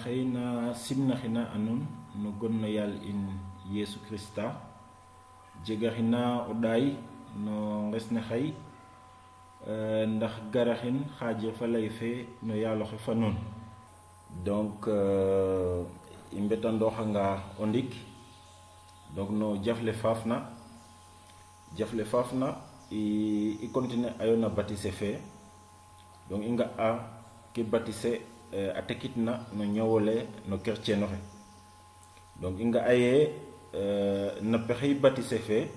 xeyna simnaxina anun no gonno yal in Yesu Christa jegaxina o ɗaay no ngesne xay ndax garaxin xaaje fa lay fe no yaaloxe fa nun donc i mbetandooxanga o ndik donc no jafle faafna i continuer ayo na baptisé fe donc i nga a ke baptisé a tekitna no ñowole no chrétien oxe donc i nga aye na pexey baptisé fe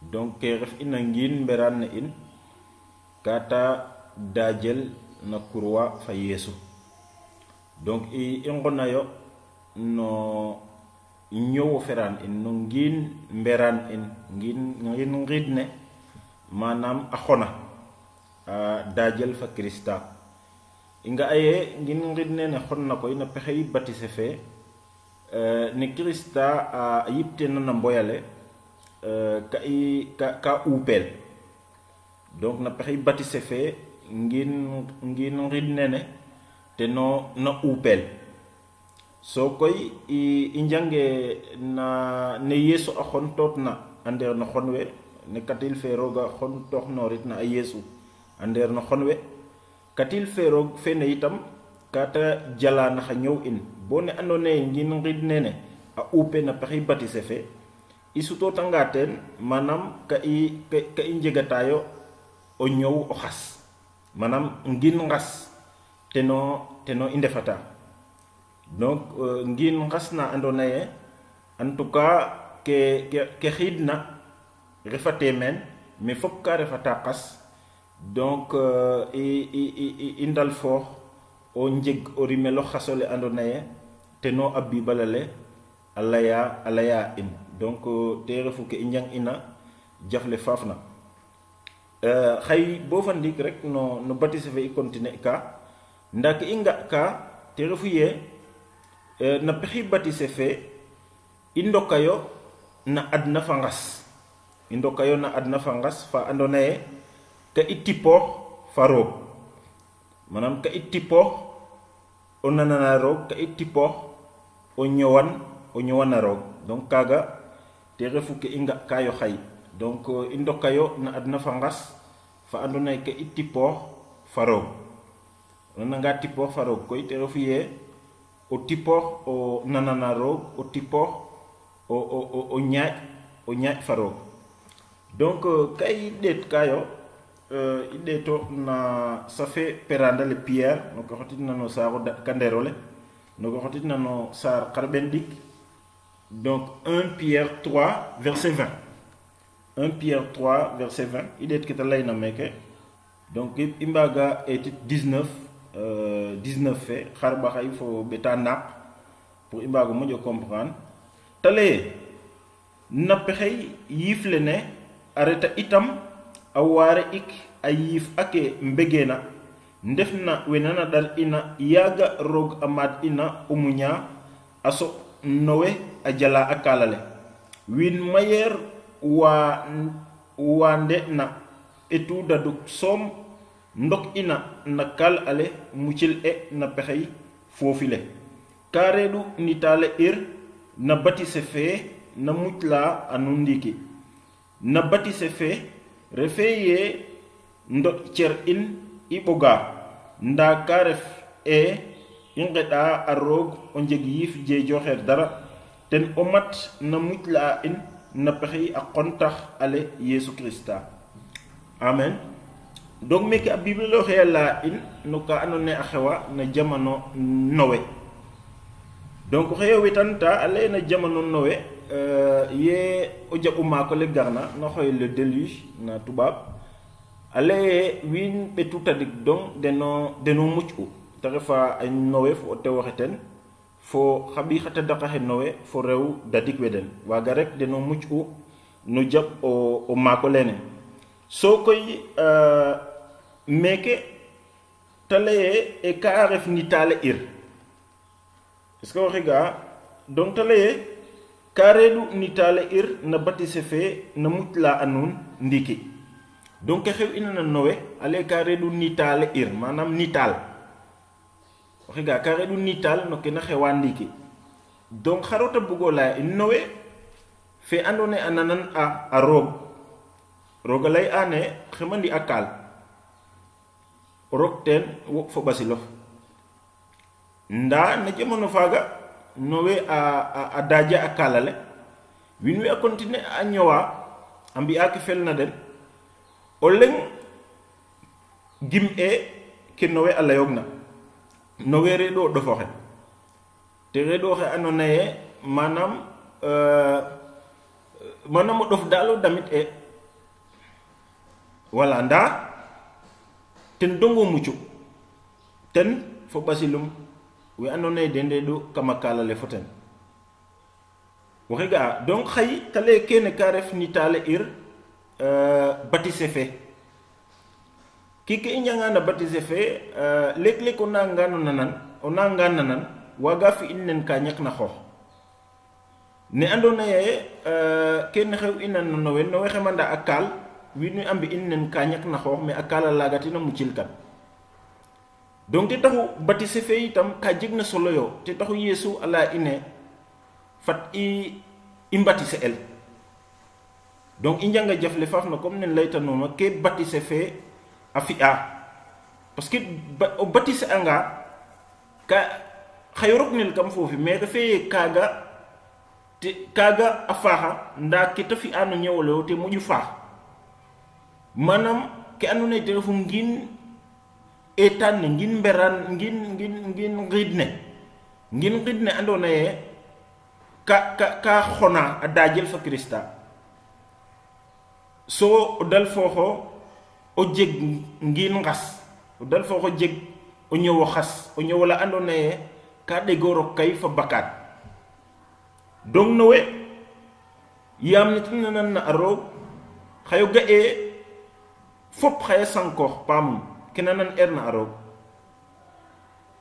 donc ke ref ina ngin mberaan na in kata dajel na kurwa fa Yesu donc i ngonayo no ñowo feraan in no ngin mberaan in ngin ngidne manam a xona a dajel fa Krista inga aye ngin ngidne ne xonna koy na pexey baptisé fe ne Krista a yipte na mboyale ka upel donc na pexey baptisé fe ngin ngidne ne te no na upel so koy i njange na ne Yesu a xon tot na ander no xonwe ne katil fe roga xon tox norit na a Yesu ander no xonwe katil fe rog fe ne itam kata jala na xa ñew in bo ne andone ngin ngidne ne a upe na pexey baptisé fe i suto tanga ten manam ka i njegatayo o ñew o xas manam ngin ngas teno i ndefata donc ngin ngas na andona ye en tout cas ke xidna refate men mais fop ka refata xas donc i ndal foox o njeg o rimelo xasole andona ye teno a bibalale a laya in donc te refu ke i njang ina jafle faafna xay bo fa ndik rek no baptisé fe i continuer ka nda ke i nga ka te refu ye na pexi baptisé fe i ndokayo na adna fa ngas fa andona ye ka i tipoox fa roog manam ka i tipoox o nanana roog ka i tipoox o ñowan a roog donc kaga te refu ke i nga kayo xay donc i ndokayo na adna fa ngas fa andona ye ka i tipoox fa roog o nananga tipoox fa roog koy te refu ye o tipoox o nanana roog o tipoox o ñaaƴ fa roog donc ka i ɗeet kayo i ɗeeto na safe perandale Pierre no ko xotidna no saaxo kanderole no ko xotidna no saar xarɓen ɗik donc 1 Pierre 3 verset 20 1 Pierre 3 verset 20 i ɗeet ke ta layna meke donc i mbaga etit 19 fe xar ɓaxay fo ɓeta naaq pour i mbago moƴo comprendre ta leye na pexey yiif lene a reta itam a waare ik a yiif ake mbegena ndef na wenana ɗar ina yaaga roog a maad ina o muña a soɓ nowe a jala a kalale wiin mayeer wa nde na etu daduk soom ndok ina na kal ale muccil na pexey foofile ka reeɗu nitale ir na baptisé fe na mucla anu ndiki na baptisé fe refe ye ndo cer in i ɓoga nda ka ref i ngeɗa a roog o njeg yiif je joxeer dara ten o mat na mucla in na pexey a qontax ale Yesu Christa amen donc meke a bible oxe a leya in no ka andona ye a xewa na jamano Nowe donc xeye wetanta a leye na jamano Nowe ye o jaɓu maakole garna na xooy le déluge na tubaab a leye wiin ɓetu tadik donc deno muc'u te refa a Nowe fo o tew oxe ten fo xa ɓiy xa tadaqaxe Nowe fo rew dadik we den waaga rek deno muc'u no jaɓ o maako lene so koy meke ta leye e ka ref nitale ir est-ce que waxe ga donc ta leye ka reeɗu nitale ir na baptisé fe na mucla a nuun ndiki donc ke xew ina na Nowe ale ka reeɗu nitale ir manam nital oxiga ka reɗu nital no ke na xewa ndiki donc xarota bugo laya in nowe fe ando naye a nanan a roog roga lay ane xemandi a kaal o rok ten wo fo ɓasilof nda na jamono faga nowe a daja a kalale win we a continuer a ñowa a mbi'a ke felna den o leng gim ke nowe a layogna nowe reɗo o ɗofoxe te reɗo xe ando naye manam o ɗof dalo damit wala nda ten dongo muccu ten fo ɓasilum we ando naye den reɗo kama kalale fo ten waxe ga'a donc xay te leye kene ka ref nitale ir batise fe kike i njangana batise fe leg-leg o nanga nanan waga fi in nen ka ñakna xoox ne ando naye kene xew ina nowe nowe xemanda a kaal wiin we a mbi in nen ka ñakna xoox mais a kaala laga tina muccil kan donc te taxu batise fe itam ka jegna solo yo te taxu Yesu a laya ine fat i mbatise el donc i njanga jafle faaf na comme nen layta noona ke batise fe a fi'a parce que o batise anga ka xayo rok nel kam foofi mais refeye kaga a faaxa nda ke ta fi'a no ñewole yo te moƴu faax manam ke ando naye te refu ngin etan ne ngin mberan ngin ngid ne ando naye ka xona a dajel fa Krista so o dal fooxo o jeg ngin ngas o dal fooxo jeg o ñowo xas o ñowola ando naye ka ɗegoro kay fa bakat donc nowe yam ne tan nanan na a roog xayo ga'e fop xaya sankoox paamum ke nanan na a roog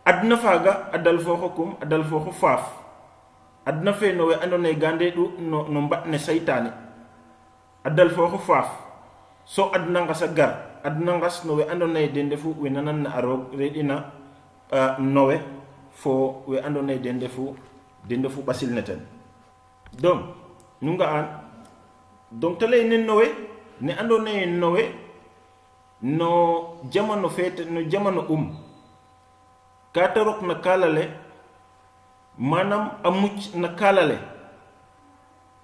adna faga a dal fooxo kum a dal fooxo faaf adna fe nowe ando naye ga ndeɗu no mbaɗ ne saytane a dal fooxo faaf so adna ngas a gar adna ngas nowe ando naye den ndefu we nanan na a roog reɗina nowe fo we ando naye den ndefu ɓasil ne ten donc nu nga'an donc te ley ne nowe ne ando naye nowe no jamano fete no jamano ka ta rok na kalale manam a mucc na kalale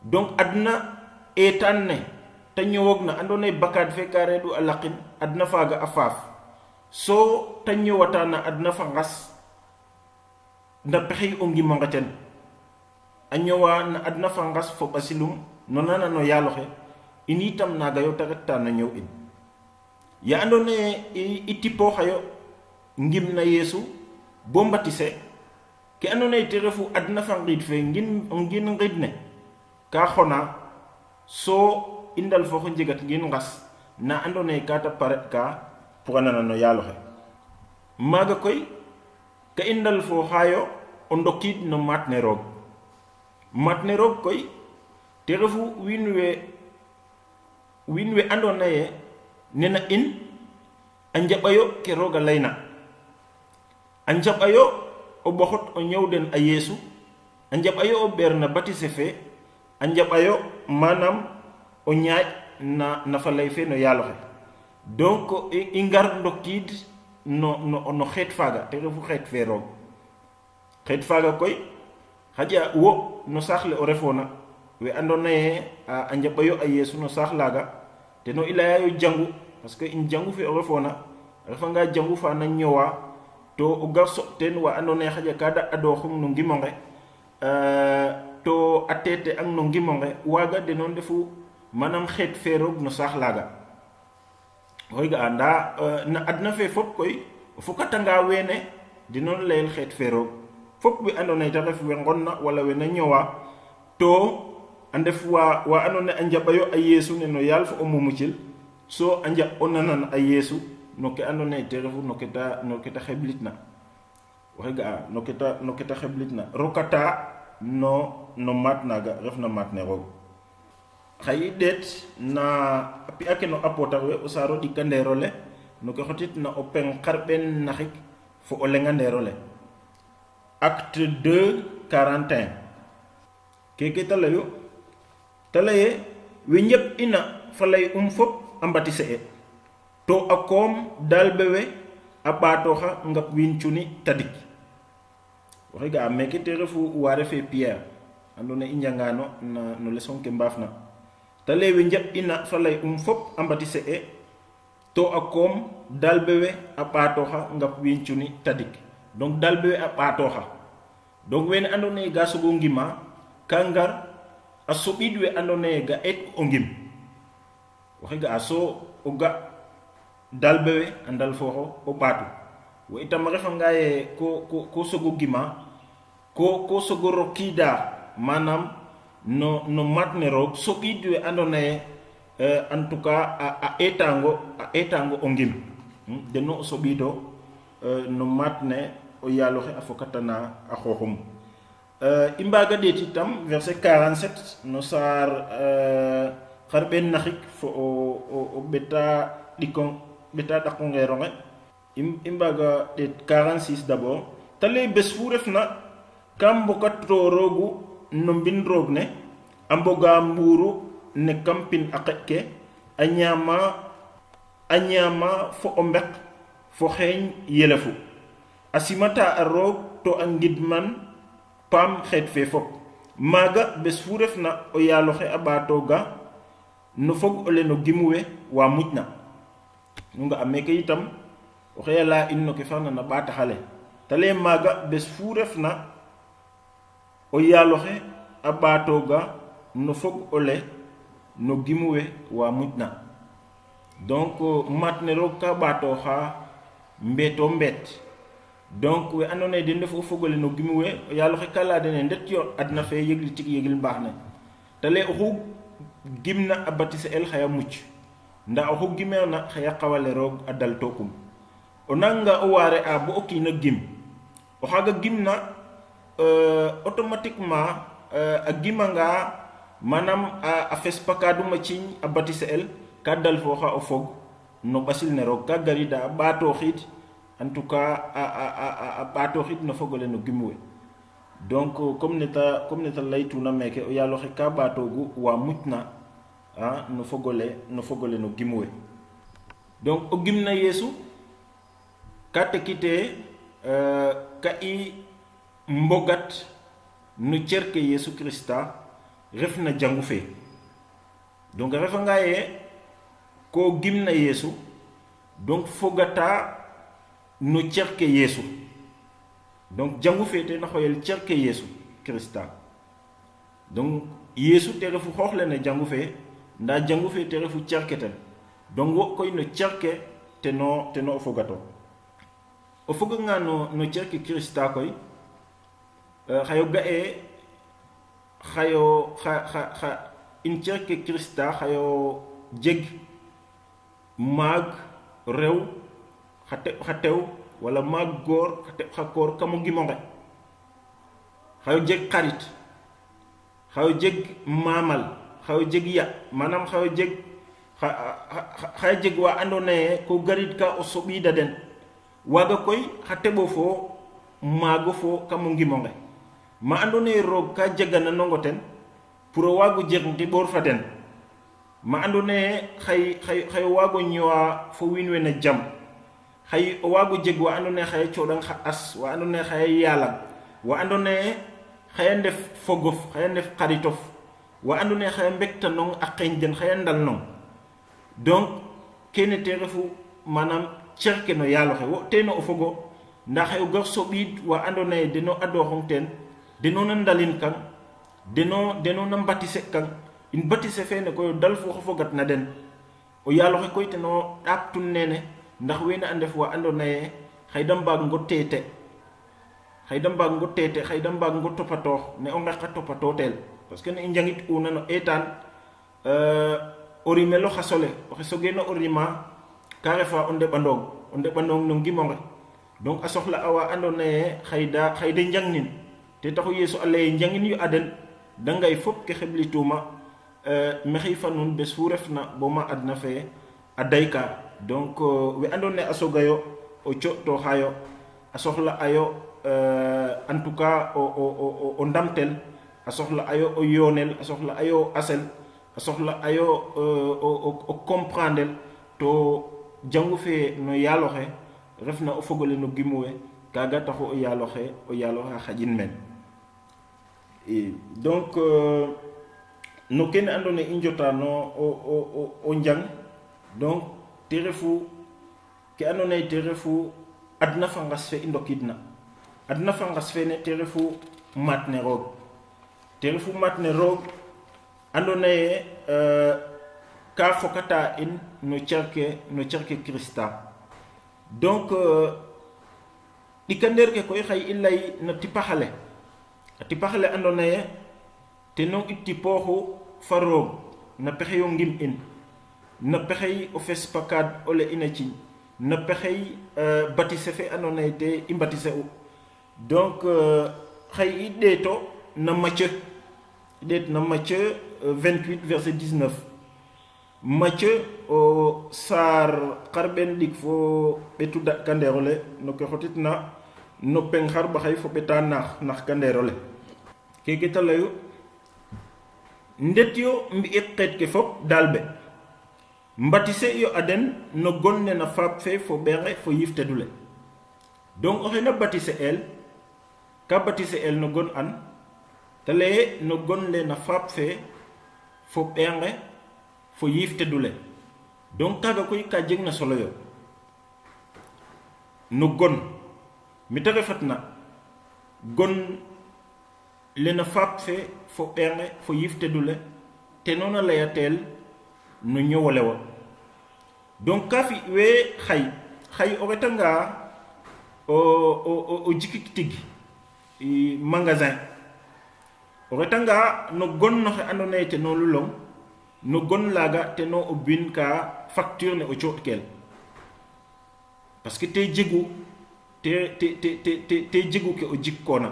donc adna etan ne te ñëwog na ando naye bakad fe ka reɗu a laqin adna faga a faaf so te ñëwata na adna fa ngas nda pexey o ngimonga ten a ñëwa na adna fa ngas fo ɓasilum no nana no yaaloxe ini tam naga yo te reta na ñëw in ya ando naye i tipo xayo ngim na Yesu bo mbatise ke ando naye te refu adna fa ngid fe ngin ngid ne ka xona so indal fo njegat ngin ngas na ando naye ka ta paret ka pour anana no yaaloxe maga koy ka indal fo xayo o ndokid no matne roog koy te refu wiin we ando naye nena in a njaɓayo ke rooga layna a njaɓayo o ɓoxot o ñëwden a Yesu a njaɓayo o ɓeer na batise fe a njaɓayo manam o ñaaƴ na fa lay fe no yaaloxe donc i ngar ndokid no xeet faaga te refu xeet fe roog xeet faaga koy xaƴa wo no saax le o refoona we ando naye a njaɓayo a Yesu no saax laaga teno i layayo jangu parce que in jangu fe o refoona a refanga jangu fa na ñowa to o gar soɓ ten wa ando naye xaƴa ka da adoxum no ngimonge to a tete ang no ngimonge waaga deno ndefu manam xeet fe roog no saax laaga oxey ga'a nda na adna fe fop koy o fokatanga wene deno layel xeet fe roog fop we ando naye te ref we ngonna wala we na ñowa to a ndef wa ando naye a njaɓayo a Yesu ne no yaal fo o mumucil so a njaɓ o nanan a Yesu no ke ando naye te refu no ke ta xeblitna waxe ga'a no ke ta xeblitna rokata no maat naga refna maat ne roog xay i ɗeet na a pi'a ke no apotax we o saaro ɗikandeero le no ke xotit na o peng xarɓeen naxik fo o lengandeero le acte 2 41 keke talaye we ñep ina falay fop a mbatise e to a koom dalbewe a ɓaatoxa ngap wincuni tadik waxe ga a meke te refu wa refe Pierre andona i njangano no leçon ke mbaafna ta lay we njab ina falay fop a mbatise e to a koom dalbewe a ɓaatoxa ngap wincuni tadik donc dalbewe a ɓaatoxa donc wene andona ye ga sogo ngima ka ngar a soɓiid we andona ye ga et o ngim waxe ga a so o ga dalbewe a ndal fooxo o ɓaatu wo itam a refanga ye ko sogo gima ko sogo rokida manam no matne roog soɓiid we andona ye en tout cas a etango o ngim deno o soɓiido no matne o yaaloxe a fokatana a xooxum i mbaga ɗeet itam verset 47 no saar xarɓeen naxik fo o ɓeta ɗakongeeronge i mbaga ɗeet 46 d'abord ta lay bes fu refna kam mbokato roogu no mbin roog ne a mboga mbuuru ne kam pin a qeƴ ke a ñaama fo o mbek fo xeeñ yelefu a simata a roog to a ngidman paam xeet fe fop maaga bes fu refna o yaaloxe a ɓaatoga no fog ole no gimuwe wa muƴna nu nga a meke itam oxe a leya in no ke farna na ɓaataxale ta lay maaga bes fu refna o yaaloxe a ɓaatoga no fog ole no gimuwe wa muƴna donc matne roog ka ɓaatooxa mbeeto mbeet donc we andona ye den ndefu o fogole no gimuwe o yaaloxe ka leya dene ndet yo adna fe yegli tig yegil mbaax ne ta lay oxu gimna a batise el xaya mucc nda oxu gimeerna xaya qawale roog a dal tokum o nanga o waare a bo o kiina gim o xaaga gimna automatiquement a gimanga manam a fes pakaduma ciiñ a batise el ka dal fooxa o fog no ɓasil ne roog ka garida a ɓaatooxiid en tout cas a ɓaatooxiid no fogole no gimwe donc comme ne ta laytuna meke o yaaloxe ka ɓaatoogu wa mucna no fogole no gimwe donc o gimna Yeesu ka tekite ka i mbogat no cerke Yeesu Krista refna jangu fe donc a refanga ye ko gimna Yeesu donc fogata no cerke Yeesu donc jangu fe te na xoyel cerke Yeesu Krista donc Yeesu te refu xooxle na jangu fe nda jangu fe te refu cerke ten donc wo koy no cerke teno o fogato o foganga no cerke Krista koy xayo ga'e xayo xa in cerke Krista xayo jeg maag rew xa tew wala maag góor xa koor kamo gimonge xayo jeg xarit xayo jeg maamal xayo jeg ya manam xayo jeg wa andona ye ko garit ka o soɓiida den waaga koy xa teɓo fo maago fo kamo ngimonge ma andona ye roog ka jegana nongo ten pour o waago jeg ngiɓoor fa den ma andona ye xay o waago ñowa fo wiin we na jam xay o waago jeg wa andona ye xaye coɗang xa as wa andona ye xaye yalang wa andona ye xaye ndef fogof xaye ndef xaritof wa andona ye xaye mbekta nong a qeeñ den xaye ndal nong donc kene te refu manam cerke no yaaloxe wo teno o fogo nda xaye o gar soɓiid wa andona ye deno adooxong ten deno na ndalin kang deno na mbatise kang in batise fene koy o dal fo fogat na den o yaaloxe koy teno ɗaaptun nene ndax wene a ndef wa andona ye xay da mbaag ngo teete xay da mbaag ngo topatoox ne o ngeq a topatootel parce que ne i njangit una no eetaan o rimelo xasole oxe sogeena o rima ka refa o ndeɓandong no ngimonge donc a soxla a wa andona ye xay da njangnin te taxu Yeesu a leye njangin yu a den da ngay fop ke xeblituma maxey fa nuun bes fu refna bo ma adna fe a dayka donc we andona ye a sogayo o co'tooxayo a soxla ayo en tout cas o ndamtel a soxla ayo o yonel a soxla ayo asel a soxla ayo o comprendre to jangu fe no yaloxe refna o fogole no gimuwe kaga taxu o yaloxe xajin men et donc no ken andone i njota no o njang donc te refu ke andone te refu adna fangas fe i ndokidna adna fangas fe ne te refu matne roog te refu matne roog andone ye ka fokata in no cerke Krista donc ɗikander ke koy xay i lay no tipaxale a tipaxale andona ye teno i tipooxu fa roog na pexeyo ngim in na pexey o fes pakad o le ina ciñ na pexey batise fe andona ye te i mbatise u donc xay i ɗeeto na Matthieu 28 verset 19 Matthieu o sar xarben dik fo betu da kanderole no ke xotitna no peng xar baxay fo beta nax kanderole keke ta layu ndet yo mbi xet ke fop dalbe mbatise yo aden no gonne na fab fe fo bere fo yifte dule donc o xena batise el ka batise el no gon an tale no gon le na fab fe fo bere fo yifte dule donc kaga koy ka jeg na solo yo no gon mi ta refatna gon le na fab fe fo bere fo yifte dule te nona layatel no ñowole wa donc ka fi we xay o retanga o jikik tigi magasin o retanga no gon no xe andona ye te no lulong no gon laga te no o bin ka facture ne o cootkel parce que te jegu te jegu ke o jikkona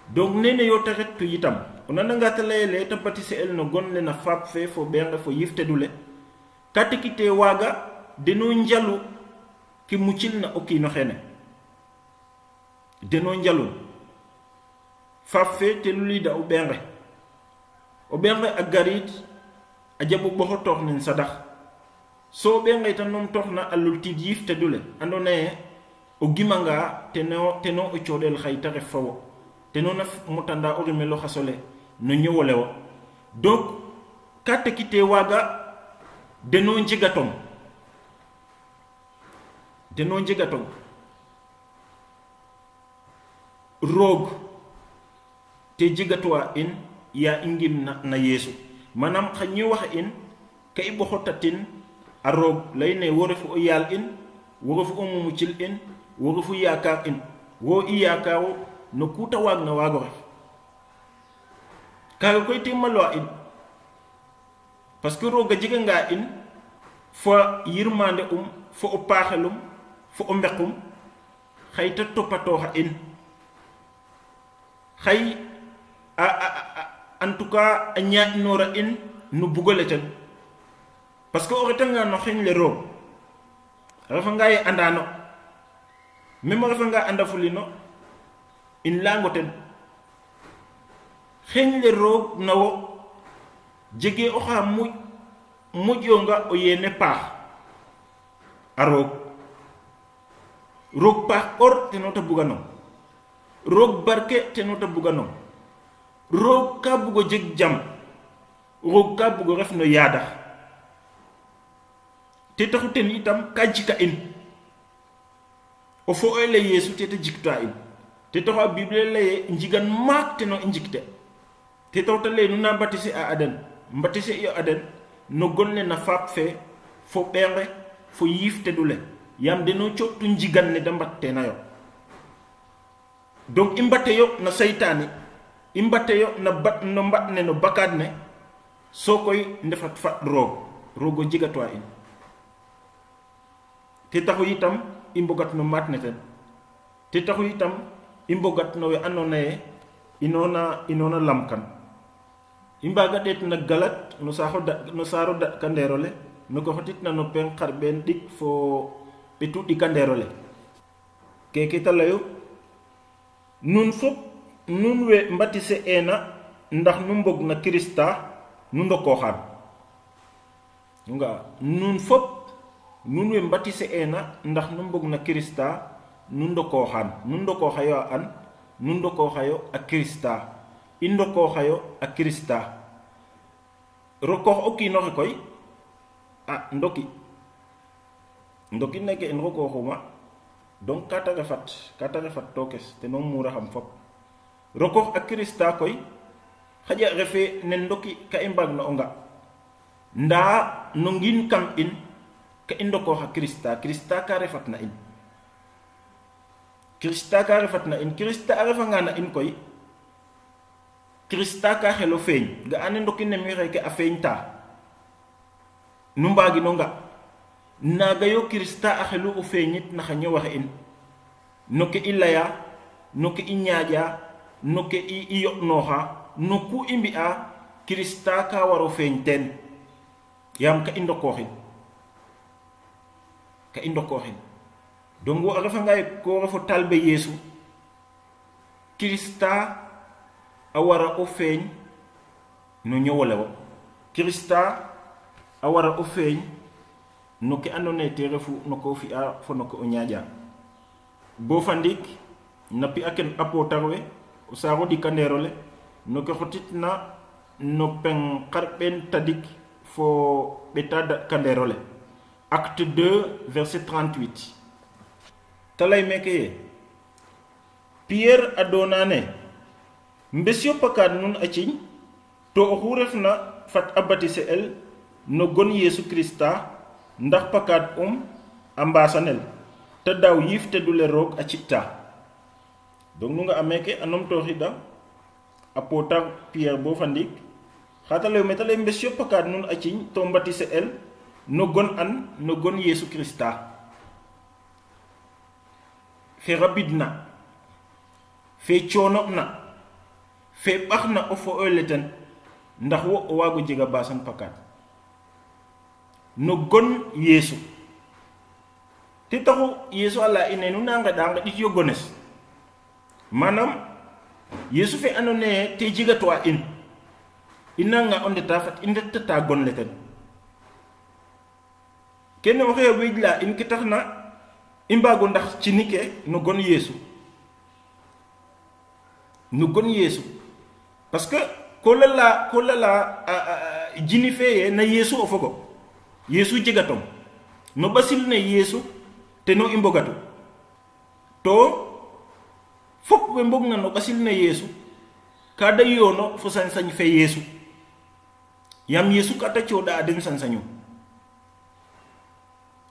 donc nene yo taxet tu yitam o nananga ta layele ta batise el no gon le na fab fe fo ɓenge fo yifte dule kate kite waga deno njalu ki muccil na o kiino xene deno njalu fab fe te lulida o ɓenge a garid a jaɓo ɓoxo toox nen sadax so ɓenge tan nom tooxna a lultid yifte dule andona ye o gimanga teno o coɗel xay ta ref fawo teno na motanda o rimelo xasole no ñowole wo donc ka tekite waga deno njegatong roog te jegatwa in ya i ngim na Yesu manam xa ñu wax in ka i ɓoxotatin a roog leyne wo refu o yaal in wo refu o mumucil in wo refu yaakaar in wo i yaakaaru no kuta waag na waago ref kaga koy te malwa in parce que roga jega nga in fo yirmande fo o paaxelum fo o mbequm xay ta topatoxa in xay en tout cas a ñaaƴnoora in no bugole ten parce que o retanga no xeñ le roog a refanga ye andano même a refanga anda fulino in laango ten xeñ le roog na wo jege oxa moƴonga o yene paax a roog paax or teno ta buganong roog barke teno ta buganong roog ka bugo jeg jam roog ka bugo ref no yaadax te taxu ten itam ka jika in o fo o le Yesu te ta jikta in te taxu a Bible leye njigan maak teno i njikte te taxu ta leye nu na mbatise a aden mbatise iyo aden no gonne na fab fe fo ɓenge fo yifte dule yam deno cotu njigan ne da mbatte na yo donc i mbatte yo na saytani i mbatte yo no mbat ne no bakad ne so koy ndefat fat roogo jigatwa in te taxu itam i mbogat no maat ne ten te taxu itam i mbogat no we andona ye inona lamkan i mbaga ɗeet na galat no saaro da kanderole no ko xotitna no pen xar ben ɗik fo ɓetu ɗikanderole keke ta layu nun fop nun we mbatise ena ndax nu mbog na Krista nu ndokoxaan nga nun fop nun we mbatise ena ndax nu mbog na Krista nu ndokoxaan nu ndokoxayo a an nu ndokoxayo a Krista i ndokoxayo a Krista rokoox o kiinoxe koy a ndoki neke in rokooxuma donc kata refat tokes te noon muraxam fop rokoox a Krista koy xaƴa refe ne ndoki ka i mbaag na o nga ndaa no ngin kam in ka i ndokooxa Krista ka refat na in Krista a refanga na in koy Krista ka xelo feeñ ga ane ndoki ne mi xeke a feeñta nu mbaagino nga naaga yo Krista a xelu o feeñit naxa ñowaxe in no ke i laya no ke i ñaaƴa no ke i yoɗnooxa no ku i mbi'a Krista ka waro feeñ teen yaam ka i ndokooxin donc wo a refanga ye ko refo talbe Yeesu Krista a wara o feeñ no ñowole wo Krista a wara o feeñ no ke andoona yee te refu no ko fi'a fo no ke o ñaaƴa bo fa ndiik na pi'a ken apootar we o saaxo ɗikandeer ole no ke xotitna no peng xarɓeen tadik fo ɓeta kandeer ole acte 2 verset 38 ta lay meeke ye Pierre a doona ne mbesyo pakaat nun a ciñ to oxu refna fat a batise el no gon Yesu Krista ndax pakaat a mbaasanel te daaw yiif te dule roog a ci'ta donc nu nga a meeke a numtooxida a pootar Pierre bo fa ndiik xa ta leyo me ta lay mbesyo pakaat nun a ciñ to mbatise el no gon Yesu Krista fe rabidna fe coonoɓna fe ɓaxna o fo'ole ten ndax wo o waago jega baasan pakaat no gon Yesu te taxu Yesu a laya ine nu na ngeɗa ngeɗit yo gones manam Yesu fe andoona yee te jegatwa in i nanga o ndeta fat i ndettata gon le ten kene oxe wiijla in ke taxna i mbaago ndax cini ke no gon Yesu parce que ko lala jini feye na Yesu o fogo Yesu jegatom no ɓasil ne Yesu te no i mbogatu to fop we mbogna no ɓasil ne Yesu ka da yoono fo sañ-sañ fe Yesu yam Yesu ka ta cooɗa a den sañ-sañum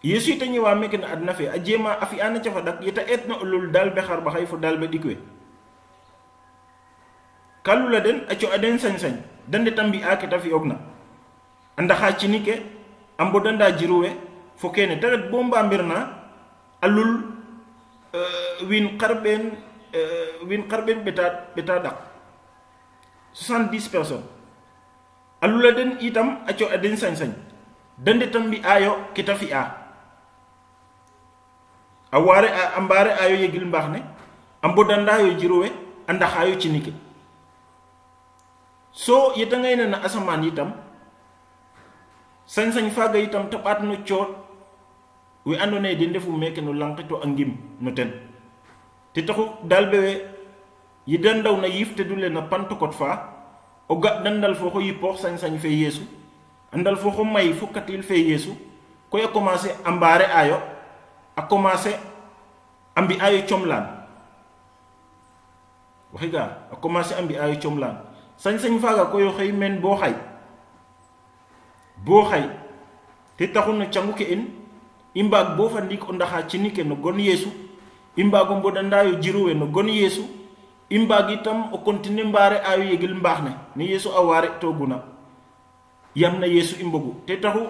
Yesu ita ñëwa meke na adna fe a jema a fi'ana cafa ɗak yeta eetna o lul dalbe xarɓaxay fo dalbe ɗik we ka lula den a co'a den sañ-sañ da ndeta mbi'a ke ta fi'oogna a ndaxa cini ke a mbodanda jiru we fo kene te ret bo mbambirna a lul wiin xarɓeen ɓeta ɗak 70 personnes a lula den itam a co'a den sañ-sañ da ndeta mbi'ayo ke ta fi'a a mbaare ayo yegil mbaax ne a mbodandayo jiru we a ndaxayo cini ke so yeta ngayna na asamaan itam sañ-sañ faaga itam te ɓaat no cooɗ we andoona yee den ndefu meeke no lanqi to a ngim no ten te taxu dalbe we yi da ndaw na yiif te dule na Pentecôte fa o ga da ndal fo xo yipoox sañ-sañ fe Yeesu a ndal fo xo may fo katil fe Yeesu koy a commencer a mbaare ayo a commencer a mbi'aayo comlaan waxi ga a commencer a mbi'aayo comlaan sañ-sañ faaga koy o xëy men boo xay te taxu no cangu ke in i mbaag bo fa ndiik o ndaxa cini ke no gon Yeesu i mbaago mbodandaayo jiruwe no gon Yeesu i mbaag itam o continuer mbaare ayo yegil mbaax ne Yeesu a waare tooguna yam na Yeesu i mbogu te taxu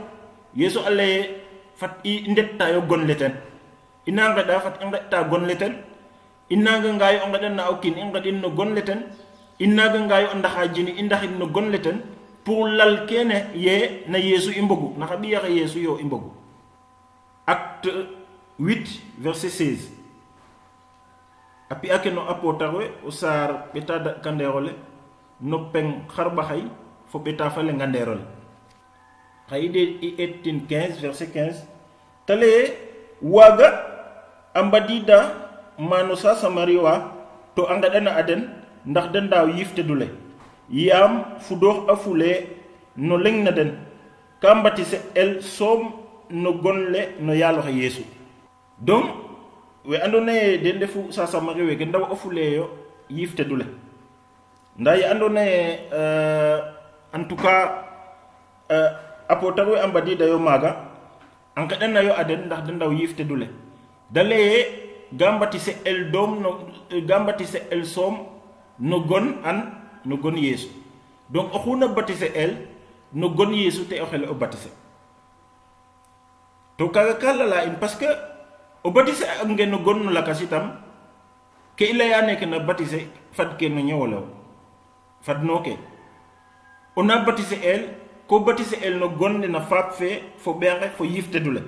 Yeesu a laye fat i ndettaayo gon le ten i na ngeɗa fat i ngeɗta gon le ten i nanga ngaayo o ngeɗan na o kiin i ngeɗin no gon le ten i nanga ngaayo o ndaxa jini i ndaxin no gon le ten pour lal kene ye na Yeesu i mbogu naxa ɓiyaxe Yeesu yo i mbogu acte 8 verset 16 api ake no apotarwe o sar beta kanderole no peng kharbahay fo beta fale nganderole khayde i etin 15 verset 15 tale waga ambadida mano sa samariwa to angadana aden ndax den daw yifte dule yam fudox afule no leng na den kambati se el som no gonle no yalo yesu donc we andone den defu sa samari we ndaw afule yo yifte dule nday andone en tout cas apotaru ambadi dayo maga angadana yo aden ndax den daw yifte dule dale gambati se el dom no gambati se el som no gon no gon yesu donc oxuna batise el no gon yesu te oxele o batise to kaga kala la in parce que o batise ngen no gon no lakasitam ke ila ya nek na batise fad ke no ñewolo fad no ke on a batise el ko batise el no gon na fap fe fo bere fo yifte dule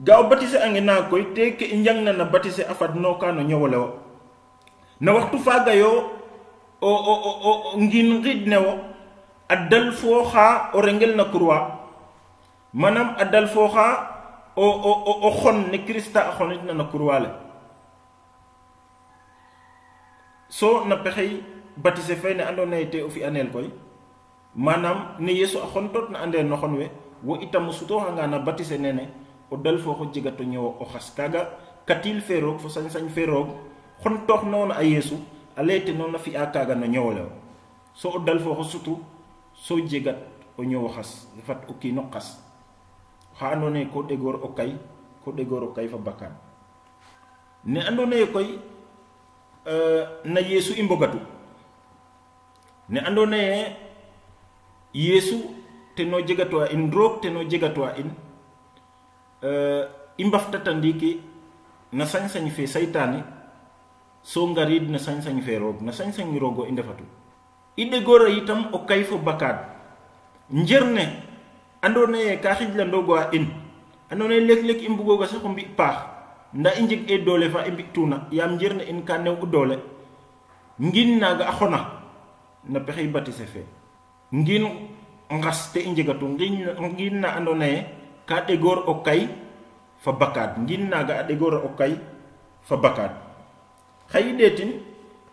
ga o batise angena koy te ke njang na batise afad no ka no ñewolo na waxtu faga yo o ngin ridnewo adal foxa o rengel na croix manam adal foxa o xon ne Christa xonit na croix le so na pexey batise fay ne andona te o fi anel koy manam ne yesu xon tot na ande no xon we wo itam suto nga na batise nene o dal foxo jigato ñewo o xas kaga katil ferok fo sañ ferok xon tok non ay yesu alete non na fi akaga no ñewole so o dal fo sutu so jegat o ñew xas fat o ki no xas xa andone ko degor o kay fa bakkan ne andone koy na yesu imbogatu ne andone yesu te no jegato in drog te no jegato in imbafta tandiki na sañ fe saytani so ngarid na sañ fe rog na sañ rogo indefatu ide gora itam o kayfo bakad njerne andone ka xijla ndogo in andone lek imbugo ga sax mbi pax nda injig e dole fa imbi tuna yam njerne in ka new dole ngin naga axona na pexey batise fe ngin ngas te injigatu ngin na andone ka de gor o kay fa bakad ngin naga de gor o kay fa bakad xayidetin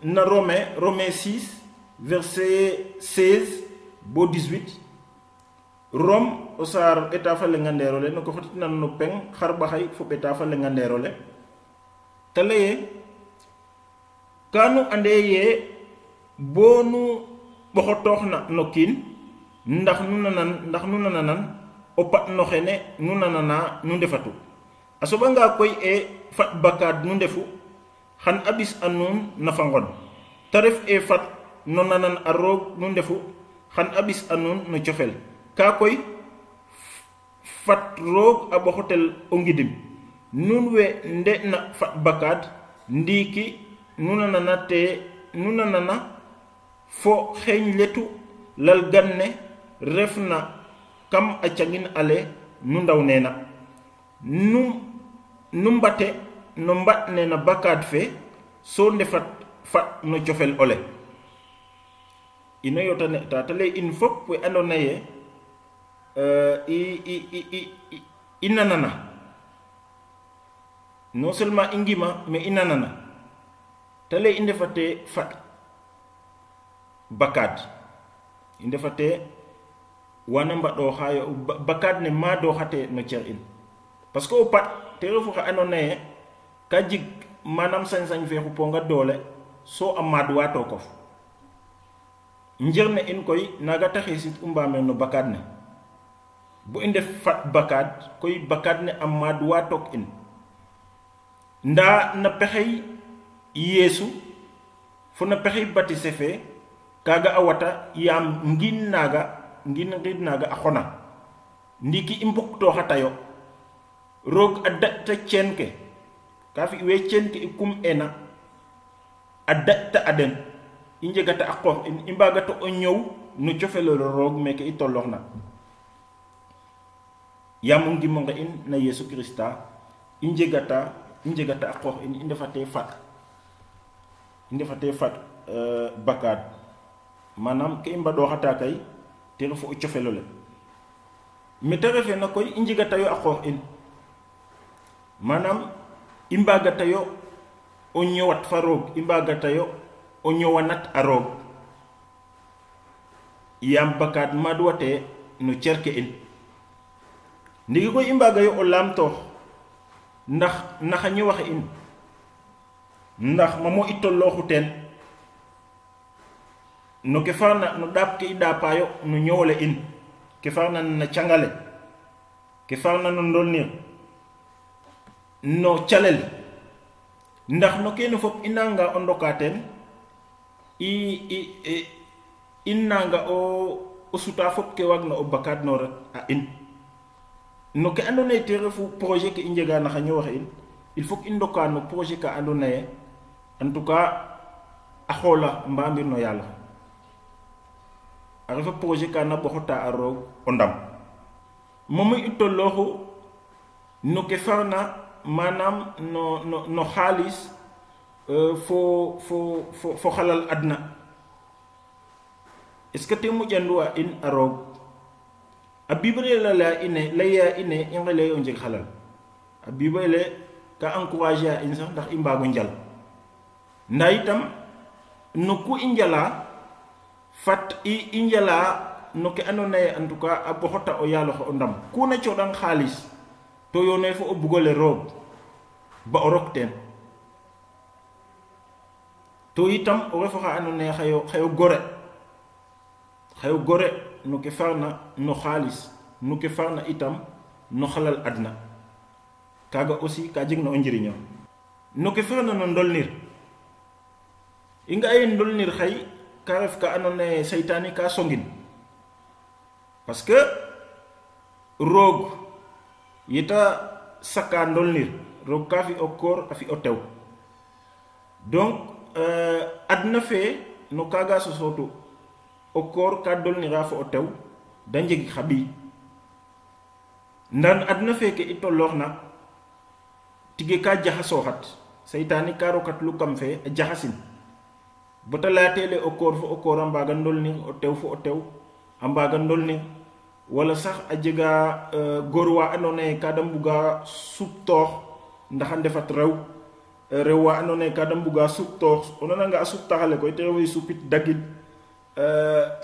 na Romains 6 verset 16 bo 18 Rome o sar eta fa le nganderole no ko xotit nan no peng xar baxay fo eta fa le nganderole tale kanu andeye bonu boxotoxna no kin ndax nu nanan o pat no xene nu nanana nu ndefatu asoba nga koy e fat bakad nu ndefu xan abis anun nafangon tarif e fat no nanan arog nu ndefu xan abis anun no ciofel ka koy fat rog abo hotel o ngidim nun we nde na fat bakad ndiki nunana fo xeñ letu lal ganne refna kam a cangin ale nu ndaw nena nu mbate no mbat nena bakad fe so ndefat fat no ciofel ole ino yotane tatale in fop we andona ye inanana non seulement ingima mais inanana tale indefate fat bakad indefate wana mbado hayo bakad ne ma do hate no cer in parce que o pat te refu xa andona ye ka jig manam sañ fe xuponga dole so amad wato kof njerne in koy naga taxisit umbame no bakad ne bu inde fat bakad koy bakad ne amad watok in nda na pexey yesu fo na pexey batise fe kaga awata yam ngin rid naga axona ndiki imbuk to xatayo rog adda ta cenke ka fi we cenke ikum ena adda ta aden injegata akko imbagata o ñew no ciofelo rog meke itoloxna yamungi mo nga in na Yesu Krista injegata akko indefate fat ndefate fat bakad manam ke imba do xata kay te refu o ciofelo le mi te refe na koy injiga tayo akor in manam imbaga tayo o ñowat fa roog imbaga tayo o ñowanat a roog yam bakad madwate no cerke in ndigi koy imbaga yo o lamtoox ndax naxa ñowaxe in ndax mamo i tollooxu teen no ke farna no ɗaap ke i ɗaapayo no ñowole in ke farna na cangale ke farna no ndolnir no calel ndax no kene fop i nanga o ndoka teen i nanga o suta fop ke wagna o bakadnorat a in no ke ando naye te refu projet ke i njega naxa ñowaxe in il faut que i ndoka no projet ka ando naye en tout cas a xoola mbamir no yàlla a refa projet ka na ɓoxota a roog o ndam momu i tollooxu no ke farna manam no xaalis fo xalal adna est ce que te moƴanduwa in a roog a bible la laya ine i ngele o njeg xalal a bible ka encourager a in sax ndax i mbaago njal nda itam no ku i njala fat i njala no ke ando naye en tout cas a boxota o yaaloxe o ndam ku na coɗang xaalis to yoone fo o bugole roog ba o rok teen to itam o refo xa ando naye xayo gore no ke farna no xaalis no ke farna itam no xalal adna kaga aussi ka jeg na o njiriño no ke farna no ndolnir i nga ye ndolnir xay ka ref ka ando naye seytaane ka songin parce que roog yeta saka ndolnir roog ka fi o koor a fi o tew donc adna fe no kaga sosotu o koor ka dolnira fo o tew da njeg xa ɓiy ndan adna feke i tollooxna tige ka jaxasooxat seytaane ka rokat lu kam fe a jaxasin bota layatele o koor fo o koor a mbaga ndolnir o tew fo o tew a mbaga ndolnir wala sax a jega góor wa ando naye ka da mbuga suptoox ndax a ndefat rew wa ando naye ka da mbuga suptoox o nananga a suptaxale koy te refu supit dagin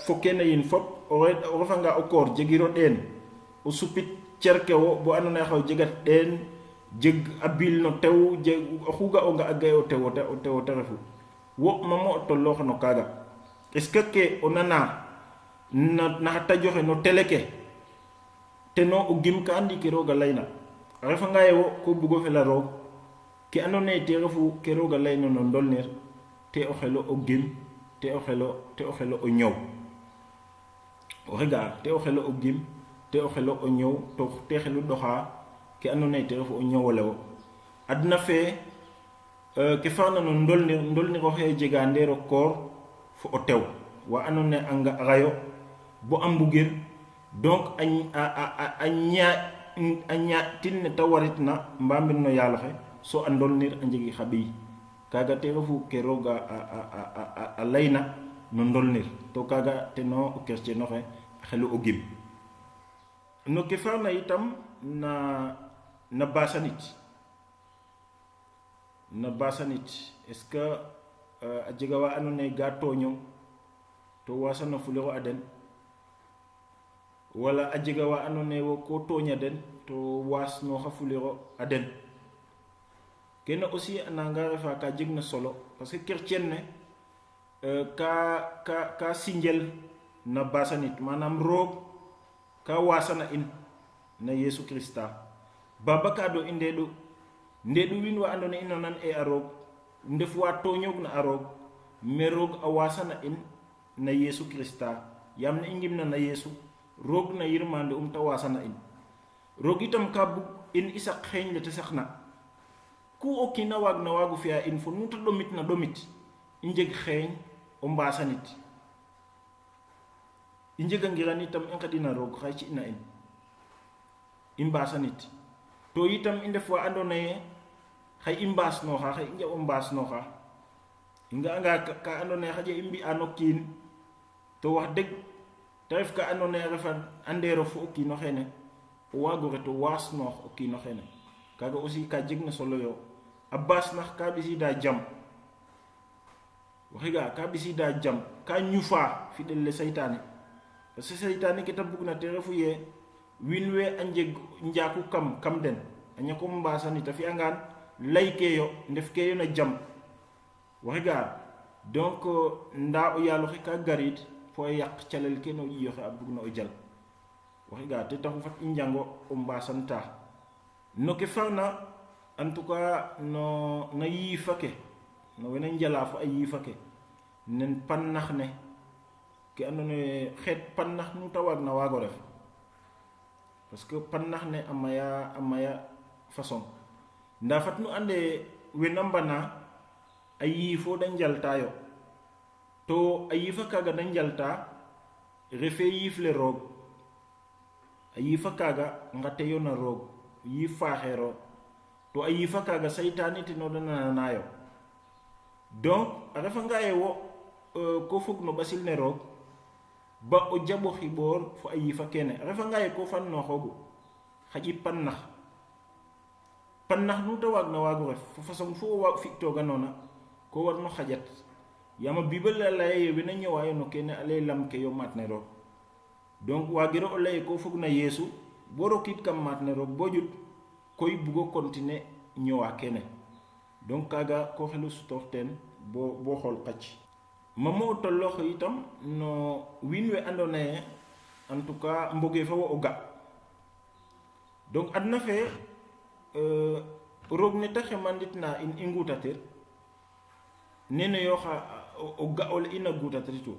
fo kene yin fop o refanga o koor jegiro ɗeen o supit cerke wo bo ando naye xaw jegat ɗeen jeg a bil no tew oxu ga o nga a gay o tew te refu wo mamo o tolloox no kaaga est ce que ke o nana naxa tajoxe no télé ke teno o gim ka andi ke rooga layna a refanga ye wo ko bugo fela roog ke ando naye te refu ke rooga layna no ndolnir te o xelo o gim te o xelo o ñow o xega te o xelo o gim te o xelo o ñow to te xelu ɗoxa ke ando naye te refu o ñowole wo adna fe ke farna no ndolnir oxe jega ndeero koor fo o tew wa ando naye a ngaxayo bo a mbugir donc a ñaatin ne ta waritna mbamir no yaaloxe so a ndolnir a njegi xa ɓiy kaga te refu ke rooga a layna no ndolnir to kaga teno o chrétien oxe a xelu o gim no ke farna itam na basanit est ce que a jega wa ando naye ga toñong to wasano fuliro a den wala a jega wa ando naye wo ko toña den to wasnoxa fuliro a den kene aussi ananga refa ka jeg na solo parce que chrétien ne ka sinjel na basanit manam roog ka wasana in na Yesu Krista baba ka do i ndeeɗu win wa ando naye ino nan e a roog ndef wa toñoog na a roog mais roog a wasana in na Yesu Krista yam na i ngimna na Yesu roog na yirmande ta wasana in roog itam ka bug in i sak xeeñ le te saxna ku o kiina waag na waagu fi'a in fo nu ta ɗomit na ɗomit i njeg xeeñ o mbasanit i njegangiran itam i nqeɗina roog xay ci'na in i mbasanit to itam i ndef wa ando naye xay i mbaasnoxa xay i njaɓo mbaasnoxa nga ka andona ye xaƴa i mbi'ano kiin to wax deg te ref ka andona ye refa andero fo o kiino xeene o waago ret o waasnoox o kiino xeene kaaga aussi ka jeg na solo yo a baas nax ka ɓisiida jam waxiga ka ɓisiida jam ka ñufa fiɗel le seytaane parce que seytaane ke ta bugna te refu ye wiin we a njeg njaaku kam den a ñako mbaasani ta fi'angaan lay ke yo ndef ke yo na jam waxiga donc nda o yaaloxe ka garid fo a yaq calel ke no ƴiyoxe a bugna o jal waxiga te taxu fat i njango o mbaasanta no ke farna en tout cas no na yiifa ke no wena njala fo a yiifa ke nen pannax ne ke andona ye xeet pannax nu ta waagna waago ref parce que pannax ne a maya façon nda fat nu ande wena mbana a yiifo da njaltayo to a yiifa kaaga da njalta refe yiif le roog a yiifa kaaga ngate yo na roog yiif faaxeero to a yiifa kaaga saytaane teno da nananayo donc a refanga ye wo ko fog no ɓasil ne roog ba o jaɓo xiɓoor fo a yiifa kene a refanga ye ko fannooxoogu xaƴi pannax nu ta waagna waago ref fo façon fu o fi'tooganoona ko warno xaƴat yaam a bible a laya ye wena ñëwaayo no kene a lay lam ke yo maat ne roog donc waagiro o lay ko fog na yeesu bo rokiid kam maat ne roog bo ƴut koy bugo continuer ñëwaa kene donc kaaga ko xelu sutoox teen bo xool xac mamo o tolloox itam no wiin we andoona ye en tout cas mbogee fa wo o ga donc adna fe roog ne ta xemanditna in i nguutatir nene yo xa o ga ole in a guutatritu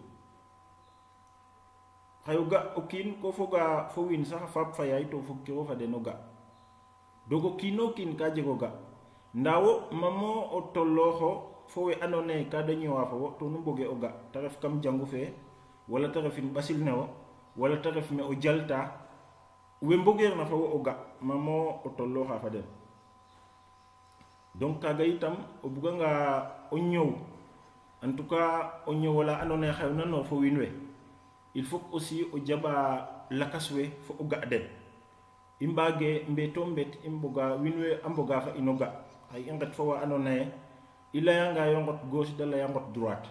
xay o ga o kiin ko foga fo wiin sax faap fa yaay to fog kiro fa den o ga donc o kiino kiin ka jeg o ga ndaa wo mamo o tollooxo fo we andoona ye ka da ñëwaa fa wo to nu mbogee o ga te ref kam jangu fee wala te refin ɓasil ne wo wala te ref me o jalta we mbogeerna fa wo o ga mamo o tollooxa fa den donc kaaga itam o buganga o ñëw en tout cas o ñëw ola andoona ye xew nanor fo wiin we il faut aussi o jaɓa lakas we fo o ga den i mbaage mbeeto mbet i mboga wiin we a mboga fa ino ga xay i nget fo wa andoona ye i layanga ngot gauche da laya ngot droite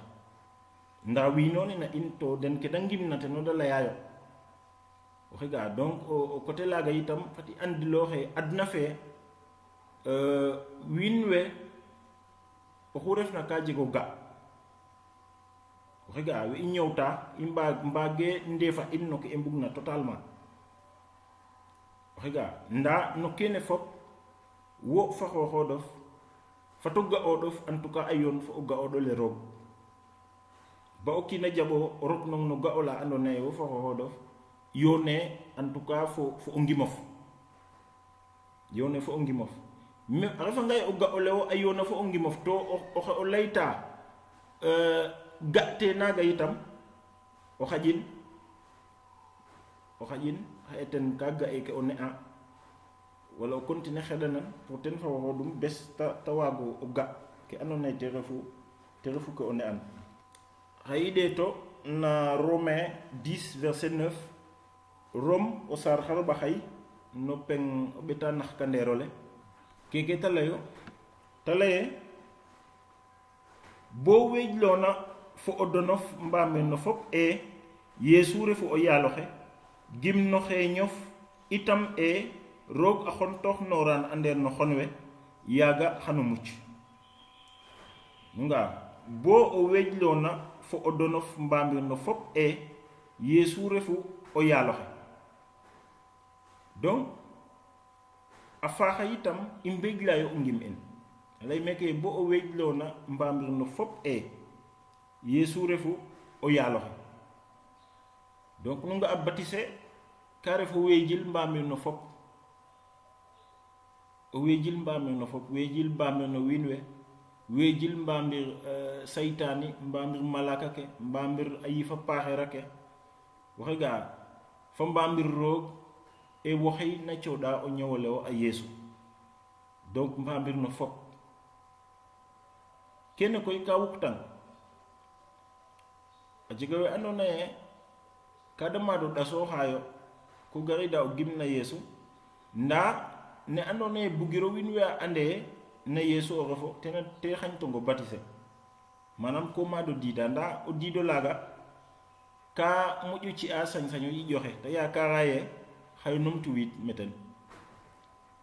nda wiinoni na in to den ke da ngimna teno da layaayo o xiga donc o côté laaga itam fat i andilooxe adna fe wiin we oxu refna ka jeg o ga o xiga we i ñëwta i mbaage ndeefa in no ke i mbugna totalement o xiga nda no kene fop wo fa xooxoodof fat o ga'oodof en tout cas a yoon fo o ga'oodole roog ba o kiin a jaɓo o rok nong no ga'ola andoona ye wo fa xooxoodof yoone en tout cas fo o ngimof yoone fo o ngimof mais a refanga ye o ga'ole wo a yoona fo o ngimof to oxe o layta ga'te naaga yitam o xaƴin xaye ten ka ga'e ke o ne'a wala o continuer xeɗanan pour ten fa waxoodum bes ta waago o ga ke andoona ye te refu ke o ne'an xaye i ɗeeto na Romain 10 verset 9 Rome o saar xarɓaxay no peng o ɓeta naxkandeerole keke ta layo ta laye bo weejloona fo o donof mbaame no fop e Yeesu refu o yaaloxe gimno xeeñof itam e roog a xontoox nooraan andeer no xon we yaaga xano mucc nga bo o weejloona fo o donof mbaamir no fop e Yeesu refu o yaaloxe donc a faaxa itam i mbeglayo o ngim en alay meke bo o weejloona mbaamir no fop e Yeesu refu o yaaloxe donc nu nga a batise ka ref o weejil mbaamir no fop o weejil mbaamir no fop weejil mbaamir no wiin we weejil mbaamir saytaani mbaamir malaka ke mbaamir a yifa paaxera ke waxe ga fa mbaamir roog e waxey na cooɗa o ñowole wo a Yeesu donc mbaamir no fop kene koy ka wuktang a jega we andona ye kada mado daso xayo ku garida o gimna yesu nda ne andona ye bugiro win we a ande na yesu o refo te xañ tongo batise manam ko mado dida nda o dido laga ka moƴu ci a sañ-sañu yi joxe te yaakaara ye xay numtu wit meten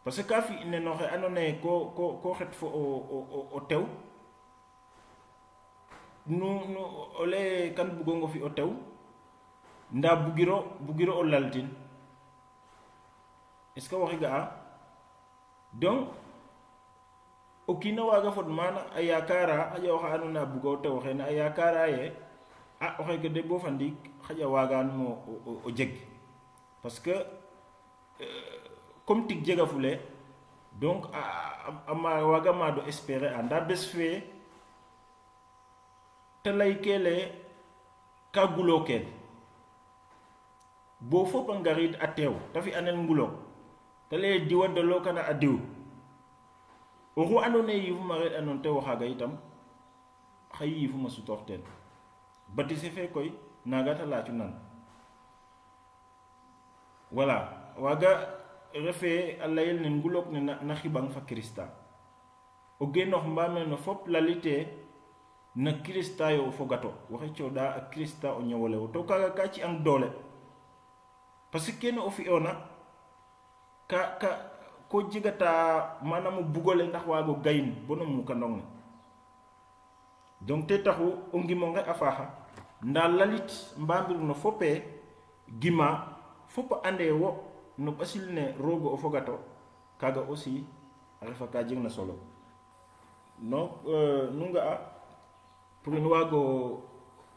parce que ka fi ne noxe andona ye ko xet fo o tew nu ole kan bugongo fi o tew nda bugiro o laltin est ce que waxi ga'a donc o kiina waaga fod maana a yaakaara xaƴa oxa andona bugo tew xene a yaakaara ye a o xeke de bo fa ndiik xaƴa waaganum o jeg parce que comme tig jega fule donc a waaga maado espérer a nda bes fe te lay kele ka gulo kel bo fop a ngarid a teew te fi anel ngulo te lay diwa dolo kana a diw oxu andona ye yifuma red anon tewo xaga itam xay yifuma sutoox teen batise fe koy naga ta laacu nan voilà waga refe a layel ne ngulok ne na xibang fa Krista o genox mbamel no fop lalite na Krista yo o fogato waxe cooda a Krista o ñewolewo to kaga ka ci am doole parce que kene o fi'ona ko jegata manam o bugole ndax waago gayin bono mukandong ne donc te taxu o ngimonge a faaxa nda lalit mbamir no fope gima fop ande wo no ɓasil ne rogo o fogato kaga aussi a refa ka jeg na solo donc nu nga'a pour in waago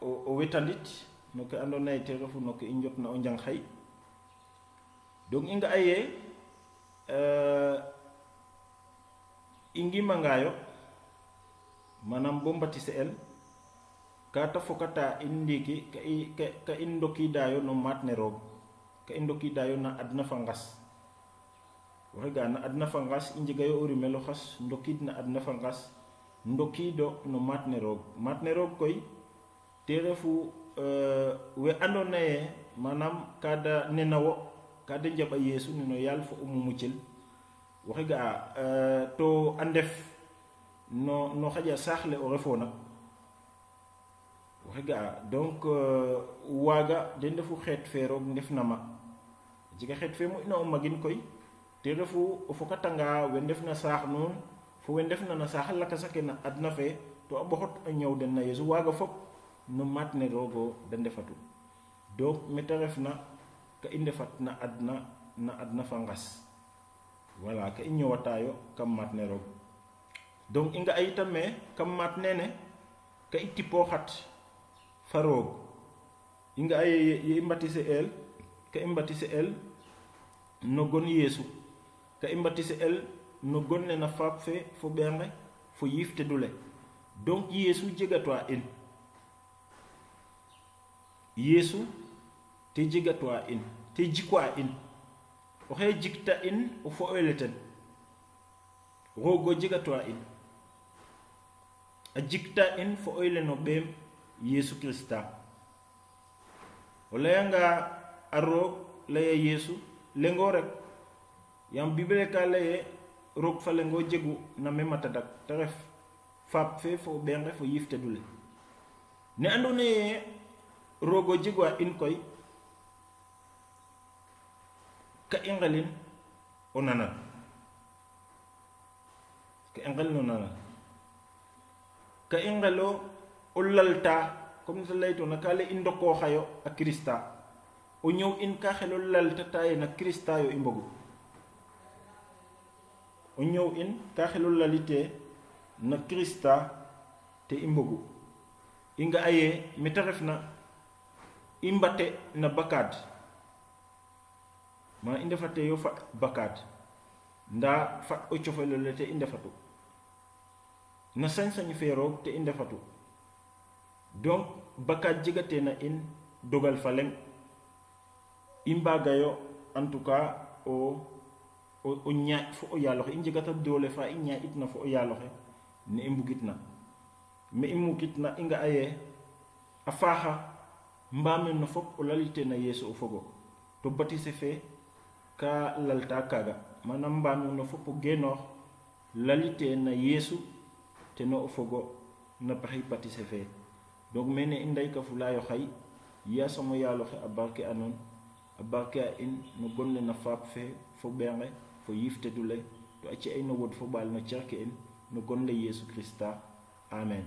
o wetandit no ke andona ye te refu no ke i njotna o njang xay donc i nga'a ye i ngimangayo manam bo mbatise el ka ta fokata in ndiki ka i ndokidayo no maat ne roog ka i ndokidayo na adna fa ngas waxe ga na adna fa ngas i njegayo o rimelo xas ndokid na adna fa ngas ndokido no maat ne roog koy te refu we andona ye manam kada nenawo kada njaɓa yeesu neno yaal fo o mumucel waxe ga to a ndef no xaƴa saaxle o refona waxe ga donc waaga den ndefu xeet fe roog ndefna ma a jega xeet fe moƴna o magin koy te refu o fokatanga we ndefna saax nuun fo we ndefna na saax lakasa ke na adna fe to a ɓoxot a ñëw den na yeesu waaga fop no maat ne roogo da ndefatu donc mete refna ka i ndefat na adna fa ngas voilà ka i ñëwatayo kam maat ne roog donc i nga a yitam me kam maat nene ka i tipooxat fa roog i nga a ye i mbatise el ka i mbatise el no gon yeesu ka i mbatise el no gon ne na faap fe fo ɓeenge fo yiif te dule donc yeesu jegatwa in yeesu te jegatwa in te jikwa in oxe jikta in o fo'ole ten roogo jegatwa in a jikta in fo oyle no ɓeem yeesu Krista o layanga a roog laya yeesu lengo rek yam bible ka laye roog fa lengo jegu na memata dak te ref faap fe fo ɓeenge fo yifte dule ne andona ye roogo jegwa in koy ka i ngelin o nanan ka i ngelin o nanan ka i ngelo o lalta comme ne ta laytona ka le i ndokooxayo a Krista o ñëw in ka xelo laltata ye na Krista yo i mbogu o ñëw in ka xelo lalite na Krista te i mbogu i nga aye mete refna i mbate na bakad ma i ndefate yo fat bakad nda fat o cofelole te i ndefatu na sañ-sañ fe roog te i ndefatu donc bakad jegate na in dogal fa leng i mbagayo en tout cas o ñaaƴ fo o yaaloxe i njegata doole fa i ñaaƴitna fo o yaaloxe ne i mbugitna me i mugitna i nga aye a faaxa mbame no fop o lalite na yesu o fogo to batise fe ka lalta kaga manam mbame no fop o genoox lalite na yesu te no o fogo na pexey batise fe donc mene i ndey ka fulayo xay yasamo yaaloxe a barke anon a barke a in no gonle na faap fe fo ɓeenge fo yiftedule to a ci ay no wod fo ɓaal no cerke in no gonle yesu krista amen